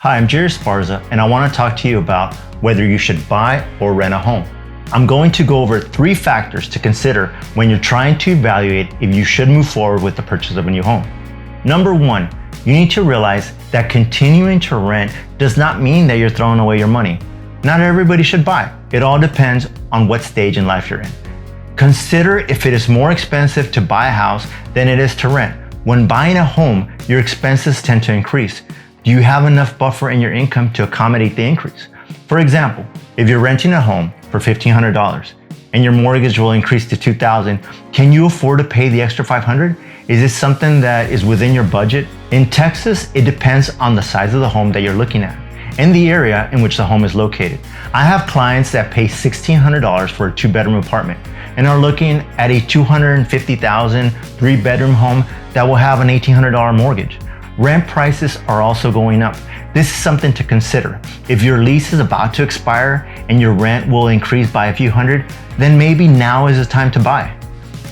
Hi, I'm Jerry Esparza, and I want to talk to you about whether you should buy or rent a home. I'm going to go over 3 factors to consider when you're trying to evaluate if you should move forward with the purchase of a new home. Number 1, you need to realize that continuing to rent does not mean that you're throwing away your money. Not everybody should buy. It all depends on what stage in life you're in. Consider if it is more expensive to buy a house than it is to rent. When buying a home, your expenses tend to increase. Do you have enough buffer in your income to accommodate the increase? For example, if you're renting a home for $1,500 and your mortgage will increase to $2,000, can you afford to pay the extra $500? Is this something that is within your budget? In Texas, it depends on the size of the home that you're looking at and the area in which the home is located. I have clients that pay $1,600 for a 2-bedroom apartment and are looking at a $250,000 3-bedroom home that will have an $1,800 mortgage. Rent prices are also going up. This is something to consider. If your lease is about to expire and your rent will increase by a few hundred, then maybe now is the time to buy.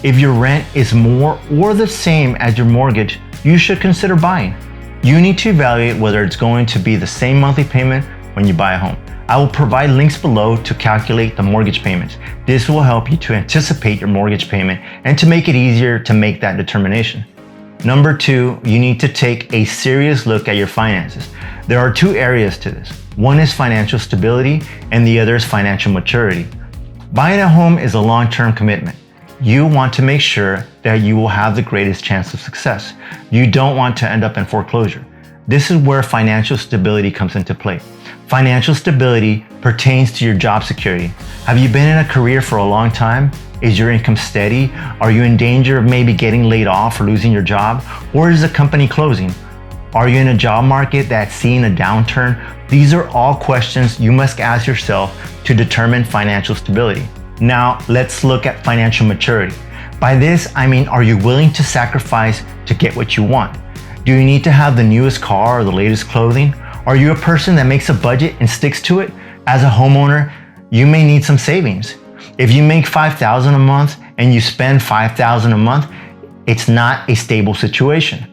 If your rent is more or the same as your mortgage, you should consider buying. You need to evaluate whether it's going to be the same monthly payment when you buy a home. I will provide links below to calculate the mortgage payments. This will help you to anticipate your mortgage payment and to make it easier to make that determination. Number 2, you need to take a serious look at your finances. There are 2 areas to this. One is financial stability and the other is financial maturity. Buying a home is a long-term commitment. You want to make sure that you will have the greatest chance of success. You don't want to end up in foreclosure. This is where financial stability comes into play. Financial stability pertains to your job security. Have you been in a career for a long time? Is your income steady? Are you in danger of maybe getting laid off or losing your job? Or is the company closing? Are you in a job market that's seeing a downturn? These are all questions you must ask yourself to determine financial stability. Now, let's look at financial maturity. By this, I mean, are you willing to sacrifice to get what you want? Do you need to have the newest car or the latest clothing? Are you a person that makes a budget and sticks to it? As a homeowner, you may need some savings. If you make $5,000 a month and you spend $5,000 a month, it's not a stable situation.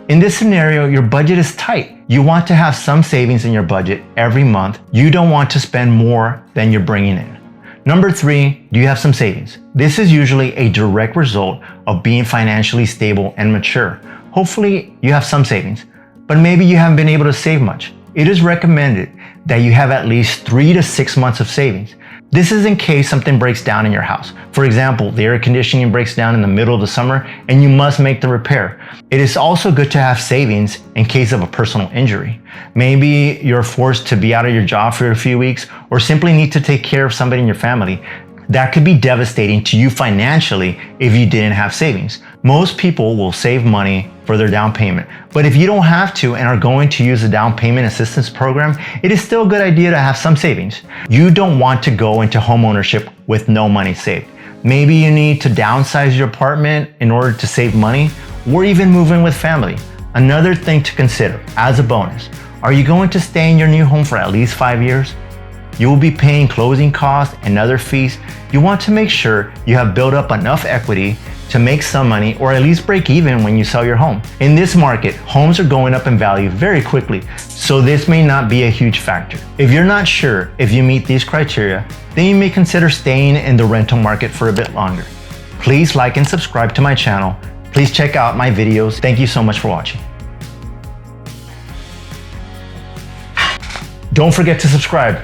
In this scenario, your budget is tight. You want to have some savings in your budget every month. You don't want to spend more than you're bringing in. Number 3, do you have some savings? This is usually a direct result of being financially stable and mature. Hopefully, you have some savings, but maybe you haven't been able to save much. It is recommended that you have at least 3 to 6 months of savings. This is in case something breaks down in your house. For example, the air conditioning breaks down in the middle of the summer and you must make the repair. It is also good to have savings in case of a personal injury. Maybe you're forced to be out of your job for a few weeks or simply need to take care of somebody in your family. That could be devastating to you financially if you didn't have savings. Most people will save money for their down payment, but if you don't have to and are going to use a down payment assistance program, it is still a good idea to have some savings. You don't want to go into homeownership with no money saved. Maybe you need to downsize your apartment in order to save money, or even move in with family. Another thing to consider as a bonus, are you going to stay in your new home for at least 5 years? You will be paying closing costs and other fees. You want to make sure you have built up enough equity to make some money or at least break even when you sell your home. In this market, homes are going up in value very quickly, so this may not be a huge factor. If you're not sure if you meet these criteria, then you may consider staying in the rental market for a bit longer. Please like and subscribe to my channel. Please check out my videos. Thank you so much for watching. Don't forget to subscribe.